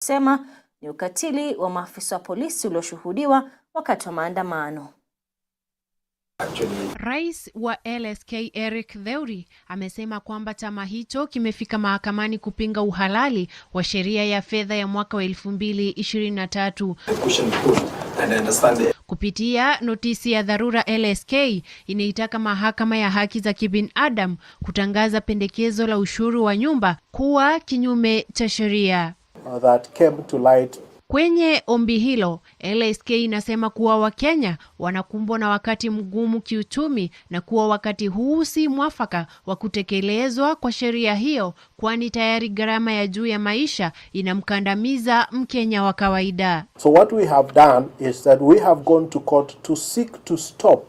sema ni ukatili wa maafisa wa polisi ulioshuhudiwa wakati wa maandamano. Rais wa LSK Eric Theuri amesema kwamba chama hicho kimefika mahakamani kupinga uhalali wa sheria ya fedha ya mwaka wa 2023. Kupitia notisi ya dharura, LSK inaitaka mahakama ya haki za kibinadamu kutangaza pendekezo la ushuru wa nyumba kuwa kinyume cha sheria. Kwenye ombi hilo, LSK inasema kuwa Wakenya wanakumbwa na wakati mgumu kiuchumi na kuwa wakati huu si mwafaka wa kutekelezwa kwa sheria hiyo, kwani tayari gharama ya juu ya maisha inamkandamiza Mkenya wa kawaida. So what we have done is that we have gone to court to seek to stop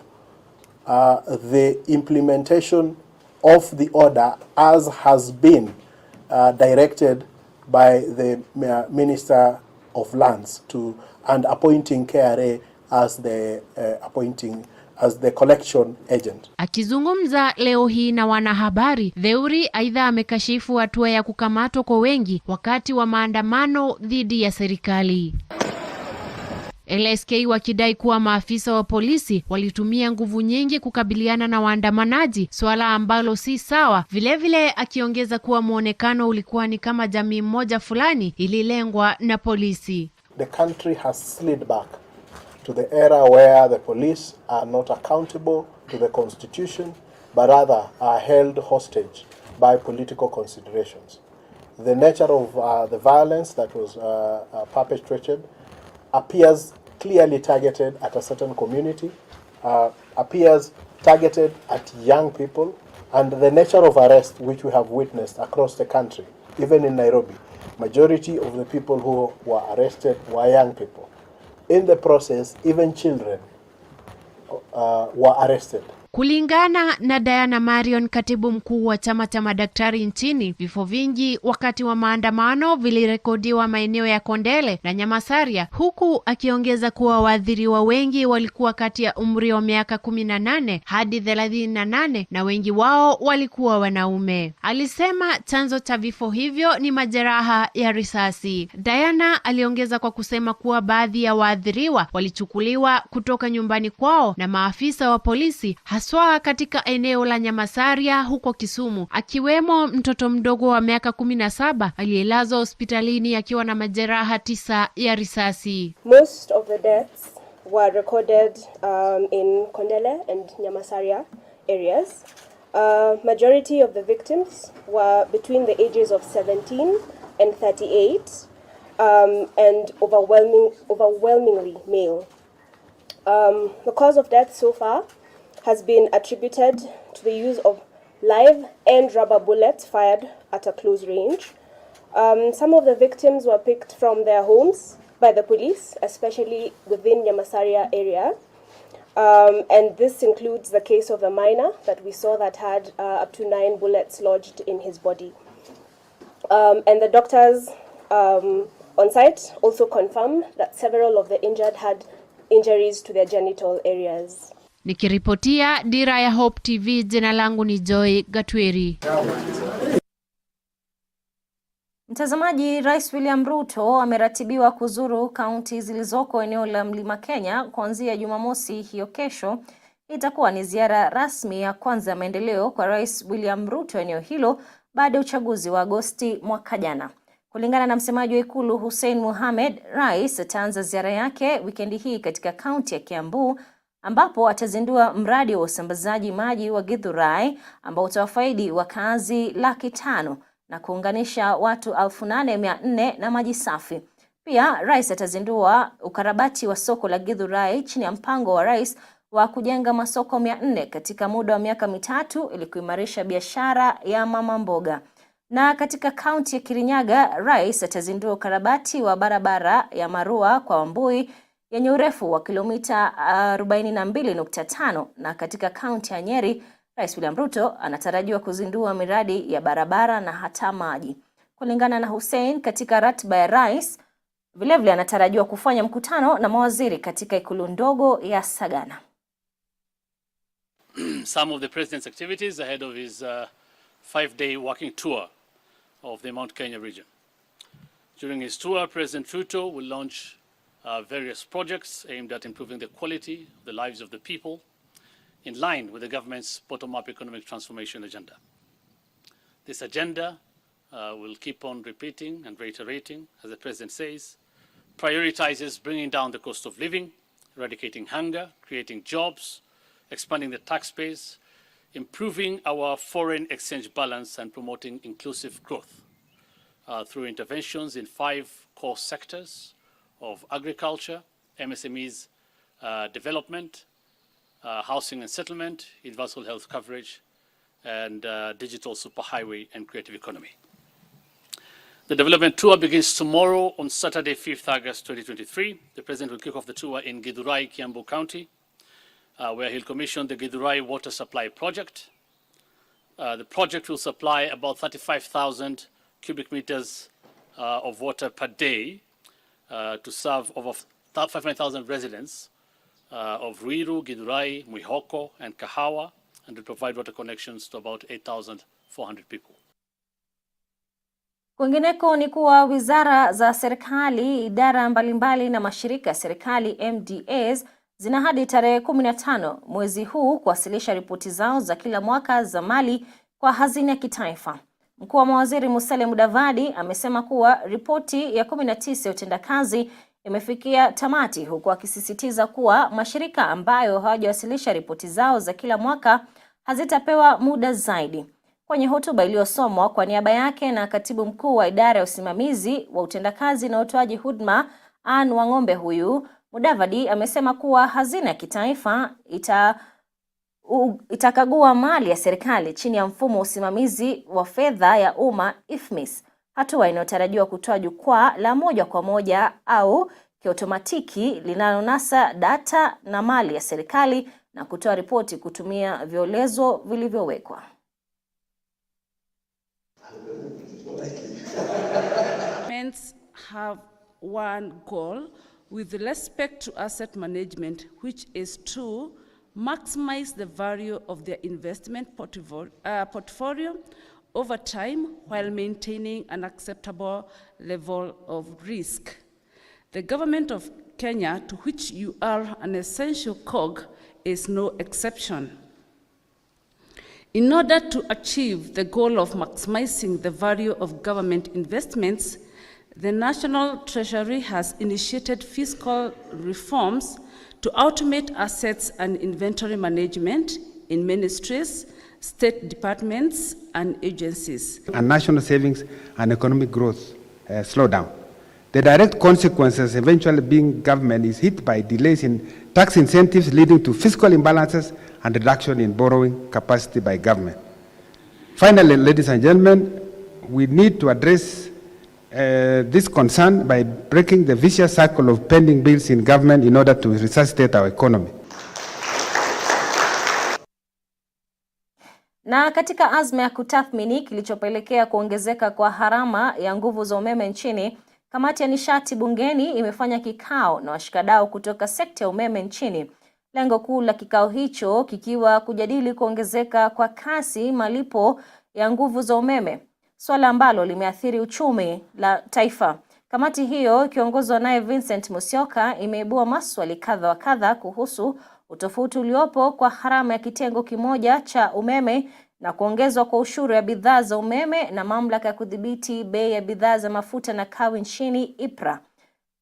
the implementation of the order as has been directed by the Minister of Lands and appointing KRA as the collection agent. Akizungumza leo hii na wanahabari, Theuri aidha amekashifu hatua ya kukamatwa kwa wengi wakati wa maandamano dhidi ya serikali. LSK wakidai kuwa maafisa wa polisi walitumia nguvu nyingi kukabiliana na waandamanaji, swala ambalo si sawa. Vilevile akiongeza kuwa muonekano ulikuwa ni kama jamii moja fulani ililengwa na polisi. The country has slid back to the era where the police are not accountable to the constitution, but rather are held hostage by political considerations. The nature of the violence that was perpetrated appears clearly targeted at a certain community, appears targeted at young people, and the nature of arrest which we have witnessed across the country, even in Nairobi, majority of the people who were arrested were young people. In the process, even children were arrested. Kulingana na Diana Marion, katibu mkuu wa chama cha madaktari nchini, vifo vingi wakati wa maandamano vilirekodiwa maeneo ya Kondele na Nyamasaria, huku akiongeza kuwa waathiriwa wengi walikuwa kati ya umri wa miaka 18 hadi 38 na wengi wao walikuwa wanaume. Alisema chanzo cha vifo hivyo ni majeraha ya risasi. Diana aliongeza kwa kusema kuwa baadhi ya waathiriwa walichukuliwa kutoka nyumbani kwao na maafisa wa polisi, haswa katika eneo la Nyamasaria huko Kisumu, akiwemo mtoto mdogo wa miaka 17 aliyelazwa hospitalini akiwa na majeraha 9 ya risasi. Most of the deaths were recorded in Kondele and Nyamasaria areas. Majority of the victims were between the ages of 17 and 38 and overwhelmingly male. The cause of death so far has been attributed to the use of live and rubber bullets fired at a close range. Some of the victims were picked from their homes by the police, especially within Nyamasaria area. And this includes the case of a minor that we saw that had up to 9 bullets lodged in his body. And the doctors on site also confirmed that several of the injured had injuries to their genital areas. Nikiripotia Dira ya Hope TV, jina langu ni Joy Gatweri. Mtazamaji, Rais William Ruto ameratibiwa kuzuru kaunti zilizoko eneo la Mlima Kenya kuanzia Jumamosi hiyo kesho. Itakuwa ni ziara rasmi ya kwanza ya maendeleo kwa Rais William Ruto eneo hilo baada ya uchaguzi wa Agosti mwaka jana. Kulingana na msemaji wa Ikulu Hussein Mohamed, Rais ataanza ziara yake wikendi hii katika kaunti ya Kiambu, ambapo atazindua mradi wa usambazaji maji wa Githurai ambao utawafaidi wakazi 500,000 na kuunganisha watu 8,400 na maji safi. Pia Rais atazindua ukarabati wa soko la Githurai chini ya mpango wa Rais wa kujenga masoko 400 katika muda wa miaka 3 ili kuimarisha biashara ya mama mboga. Na katika kaunti ya Kirinyaga, Rais atazindua ukarabati wa barabara ya Marua kwa Wambui yenye urefu wa kilomita 42.5, na katika kaunti ya Nyeri, Rais William Ruto anatarajiwa kuzindua miradi ya barabara na hata maji. Kulingana na Hussein, katika ratiba ya Rais, vilevile anatarajiwa kufanya mkutano na mawaziri katika ikulu ndogo ya Sagana. Some of the president's activities ahead of his 5-day walking tour of the Mount Kenya region. During his tour, President Ruto will launch various projects aimed at improving the quality of the lives of the people in line with the government's bottom-up economic transformation agenda. This agenda will keep on repeating and reiterating, as the President says, prioritizes bringing down the cost of living, eradicating hunger, creating jobs, expanding the tax base, improving our foreign exchange balance, and promoting inclusive growth through interventions in 5 core sectors of agriculture, MSMEs development, housing and settlement, universal health coverage, and digital superhighway and creative economy. The development tour begins tomorrow on Saturday, 5th August 2023. The President will kick off the tour in Githurai, Kiambu County, where he'll commission the Githurai Water Supply Project. The project will supply about 35,000 cubic meters of water per day to serve over 500,000 residents of Ruiru, Githurai, Mwihoko, and Kahawa, and to provide water connections to about 8,400 people. Kwingineko ni kuwa wizara za serikali, idara mbalimbali na mashirika ya serikali MDAs zina hadi tarehe 15 mwezi huu kuwasilisha ripoti zao za kila mwaka za mali kwa hazina ya kitaifa. Mkuu wa mawaziri Musalia Mudavadi amesema kuwa ripoti ya 19 ya utendakazi imefikia tamati, huku akisisitiza kuwa mashirika ambayo hawajawasilisha ripoti zao za kila mwaka hazitapewa muda zaidi. Kwenye hotuba iliyosomwa kwa niaba yake na katibu mkuu wa idara ya usimamizi wa utendakazi na utoaji huduma Ann Wang'ombe huyu, Mudavadi amesema kuwa hazina ya kitaifa itakagua mali ya serikali chini ya mfumo wa usimamizi wa fedha ya umma IFMIS, hatua inayotarajiwa kutoa jukwaa la moja kwa moja au kiotomatiki linalonasa data na mali ya serikali na kutoa ripoti kutumia violezo vilivyowekwa. Governments have one goal with respect to asset management, which is to maximize the value of their investment portfolio over time while maintaining an acceptable level of risk. The government of Kenya, to which you are an essential cog, is no exception. In order to achieve the goal of maximizing the value of government investments, the National Treasury has initiated fiscal reforms to automate assets and inventory management in ministries, state departments, and agencies. And national savings and economic growth slow down. The direct consequences eventually being government is hit by delays in tax incentives leading to fiscal imbalances and reduction in borrowing capacity by government. Finally, ladies and gentlemen, we need to address this concern by breaking the vicious cycle of pending bills in government in order to resuscitate our economy. Na katika azma ya kutathmini kilichopelekea kuongezeka kwa gharama ya nguvu za umeme nchini, kamati ya nishati bungeni imefanya kikao na washikadau kutoka sekta ya umeme nchini. Lengo kuu la kikao hicho kikiwa kujadili kuongezeka kwa kasi malipo ya nguvu za umeme, swala ambalo limeathiri uchumi la taifa. Kamati hiyo ikiongozwa naye Vincent Musyoka imeibua maswali kadha wa kadha kuhusu utofauti uliopo kwa gharama ya kitengo kimoja cha umeme na kuongezwa kwa ushuru ya bidhaa za umeme na mamlaka ya kudhibiti bei ya bidhaa za mafuta na kawi nchini IPRA.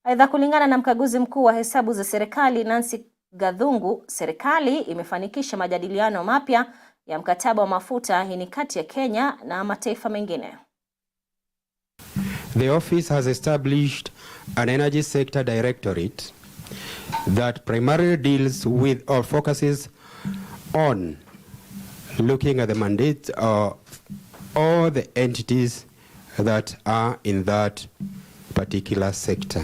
Aidha, kulingana na mkaguzi mkuu wa hesabu za serikali Nancy Gathungu, serikali imefanikisha majadiliano mapya ya mkataba wa mafuta hii kati ya Kenya na mataifa mengine. The office has established an energy sector directorate that primarily deals with or focuses on looking at the mandate of all the entities that are in that particular sector.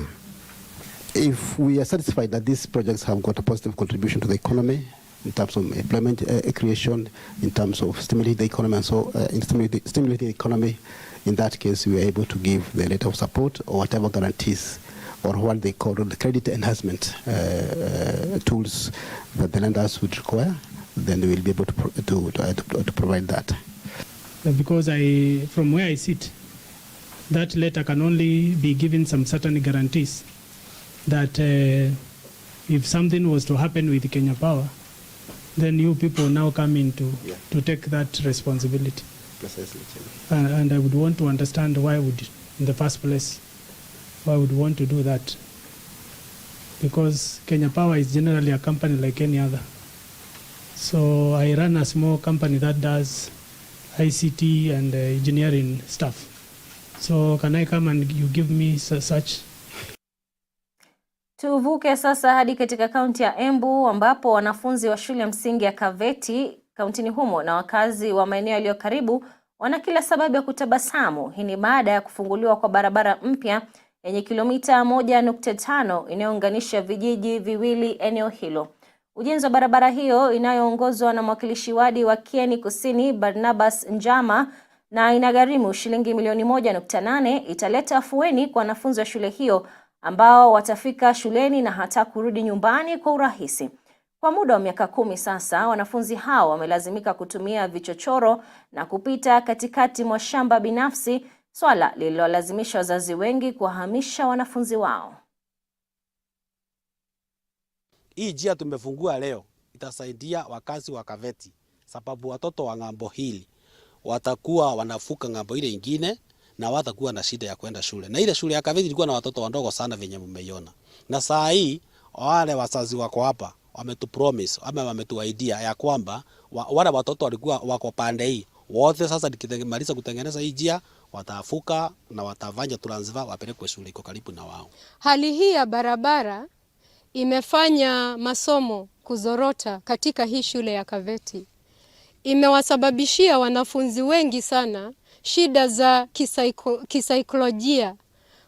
If we are satisfied that these projects have got a positive contribution to the economy in terms of employment creation, in terms of stimulating the economy, and so stimulating the economy, in that case we are able to give the letter of support or whatever guarantees or what they call the credit enhancement tools that the lenders would require, then they will be able to provide that. Because from where I sit, that letter can only be given some certain guarantees that if something was to happen with Kenya Power, then you people now come in to take that responsibility. Precisely. And I would want to understand why would, in the first place, why would want to do that? Because Kenya Power is generally a company like any other. So I run a small company that does ICT and engineering stuff. So can I come and you give me such? Tuvuke sasa hadi katika kaunti ya Embu ambapo wanafunzi wa shule ya msingi ya Kaveti kauntini humo na wakazi wa maeneo yaliyo karibu wana kila sababu ya kutabasamu. Hii ni baada ya kufunguliwa kwa barabara mpya yenye kilomita 1.5 inayounganisha vijiji viwili eneo hilo. Ujenzi wa barabara hiyo inayoongozwa na mwakilishi wadi wa Kieni Kusini Barnabas Njama na inagharimu shilingi milioni 1.8 italeta afueni kwa wanafunzi wa shule hiyo ambao watafika shuleni na hata kurudi nyumbani kwa urahisi. Kwa muda wa miaka 10 sasa, wanafunzi hao wamelazimika kutumia vichochoro na kupita katikati mwa shamba binafsi, swala lililolazimisha wazazi wengi kuwahamisha wanafunzi wao. Hii njia tumefungua leo itasaidia wakazi wa Kaveti, sababu watoto wa ng'ambo hili watakuwa wanavuka ng'ambo ile ingine na watakuwa na shida ya kwenda shule. Na ile shule ya Kaveti ilikuwa na watoto wadogo sana venye mmeiona. Na saa hii wale wazazi wako hapa wametupromise ama wametuaidia ya kwamba wale watoto walikuwa wako pande hii wote sasa nikimaliza kutengeneza hii njia watafuka na watafanya transfer wapelekwe shule iko karibu na wao. Hali hii ya barabara imefanya masomo kuzorota katika hii shule ya Kaveti. Imewasababishia wanafunzi wengi sana shida za kisaikolojia,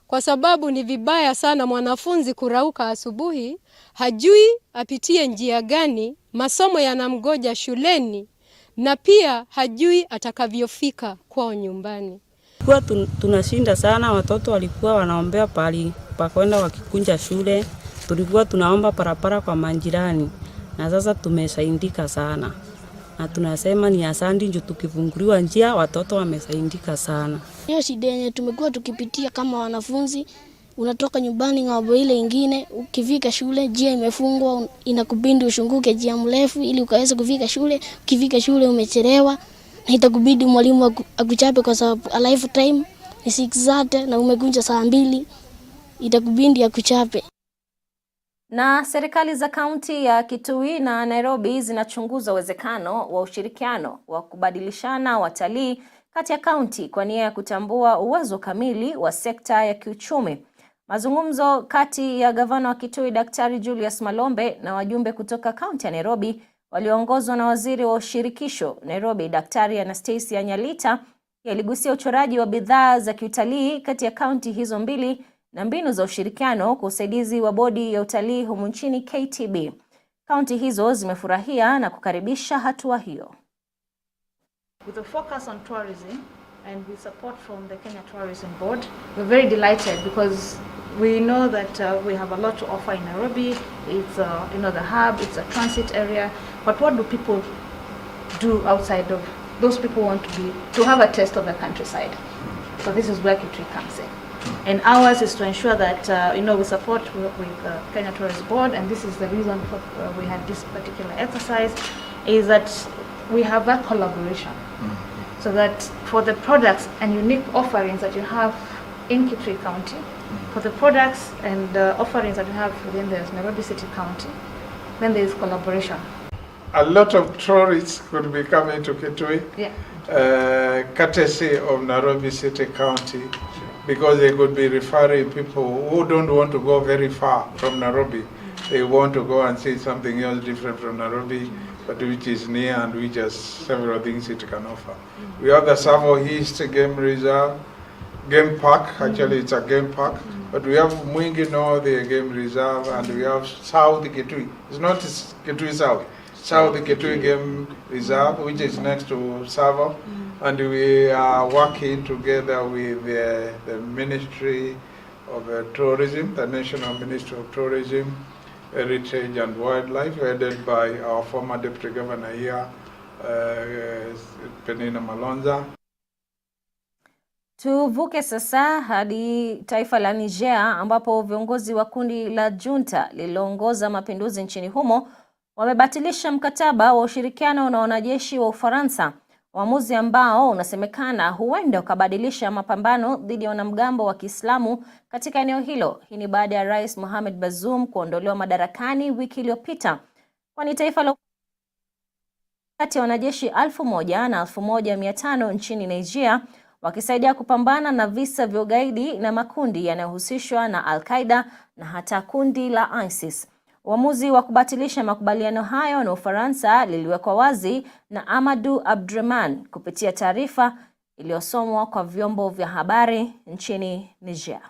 kwa sababu ni vibaya sana mwanafunzi kurauka asubuhi, hajui apitie njia gani, masomo yanamgoja shuleni, na pia hajui atakavyofika kwao nyumbani. Kwa tunashinda sana, watoto walikuwa wanaombea pali pa kwenda wakikunja shule, tulikuwa tunaomba parapara kwa manjirani, na sasa tumesaidika sana. Na tunasema ni asante juu tukifunguliwa njia watoto wamesaidika sana. Hiyo shida yenye tumekuwa tukipitia kama wanafunzi, unatoka nyumbani ng'ambo ile ingine, ukifika shule njia imefungwa, inakubidi ushunguke njia mrefu ili ukaweze kufika shule. Ukifika shule umechelewa na itakubidi mwalimu akuchape kwa sababu a lifetime ni 6 zate na umekunja saa 2, itakubidi akuchape. Na serikali za kaunti ya Kitui na Nairobi zinachunguza uwezekano wa ushirikiano wa kubadilishana watalii kati ya kaunti kwa nia ya kutambua uwezo kamili wa sekta ya kiuchumi. Mazungumzo kati ya gavana wa Kitui Daktari Julius Malombe na wajumbe kutoka kaunti ya Nairobi walioongozwa na waziri wa ushirikisho Nairobi Daktari Anastasia Nyalita yaligusia uchoraji wa bidhaa za kiutalii kati ya kaunti hizo mbili na mbinu za ushirikiano kwa usaidizi wa bodi ya utalii humu nchini KTB. Kaunti hizo zimefurahia na kukaribisha hatua hiyo. With a focus on tourism and with support from the Kenya Tourism Board, we're very delighted because we know that we have a lot to offer in Nairobi. It's the hub, it's a transit area. But what do people do outside of? Those people want to have a taste of the countryside. So this is where Kitui comes in. And ours is to ensure that we support with the Kenya Tourism Board, and this is the reason for we had this particular exercise, is that we have that collaboration. So that for the products and unique offerings that you have in Kitui County, for the products and offerings that you have within the Nairobi City County, then there is collaboration. A lot of tourists could be coming to Kitui, courtesy of Nairobi City County, because they could be referring people who don't want to go very far from Nairobi. They want to go and see something else different from Nairobi, but which is near and which has several things it can offer. We have the Savo East Game Reserve, Game Park, actually it's a game park, but we have Mwingi North Game Reserve, and we have South Kitui. It's not Kitui South, South Kitui Game Reserve, which is next to Savo. And we are working together with the Ministry of Tourism, the National Ministry of Tourism, Heritage and Wildlife, headed by our former Deputy Governor here, Penina Malonza. Tuvuke sasa hadi taifa la Niger ambapo viongozi wa kundi la junta lililoongoza mapinduzi nchini humo wamebatilisha mkataba wa ushirikiano na wanajeshi wa Ufaransa, uamuzi ambao unasemekana huenda ukabadilisha mapambano dhidi ya wanamgambo wa Kiislamu katika eneo hilo. Hii ni baada ya Rais Mohamed Bazoum kuondolewa madarakani wiki iliyopita, kwani taifa la kati ya wanajeshi 1000 na 1500 nchini Nigeria wakisaidia kupambana na visa vya ugaidi na makundi yanayohusishwa na Al-Qaeda na hata kundi la ISIS. Uamuzi wa kubatilisha makubaliano hayo na Ufaransa liliwekwa wazi na Amadou Abdrahman kupitia taarifa iliyosomwa kwa vyombo vya habari nchini Niger.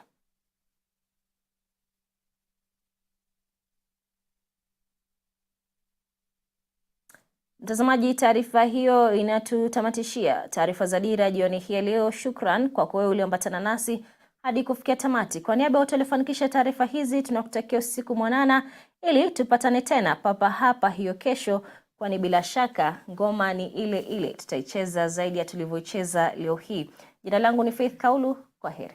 Mtazamaji, taarifa hiyo inatutamatishia taarifa za Dira jioni hii leo. Shukran kwa wewe ulioambatana nasi hadi kufikia tamati. Kwa niaba ya wote waliofanikisha taarifa hizi, tunakutakia usiku mwanana ili tupatane tena papa hapa hiyo kesho, kwani bila shaka ngoma ni ile ile tutaicheza zaidi ya tulivyoicheza leo hii. Jina langu ni Kaulu. Kwaheri.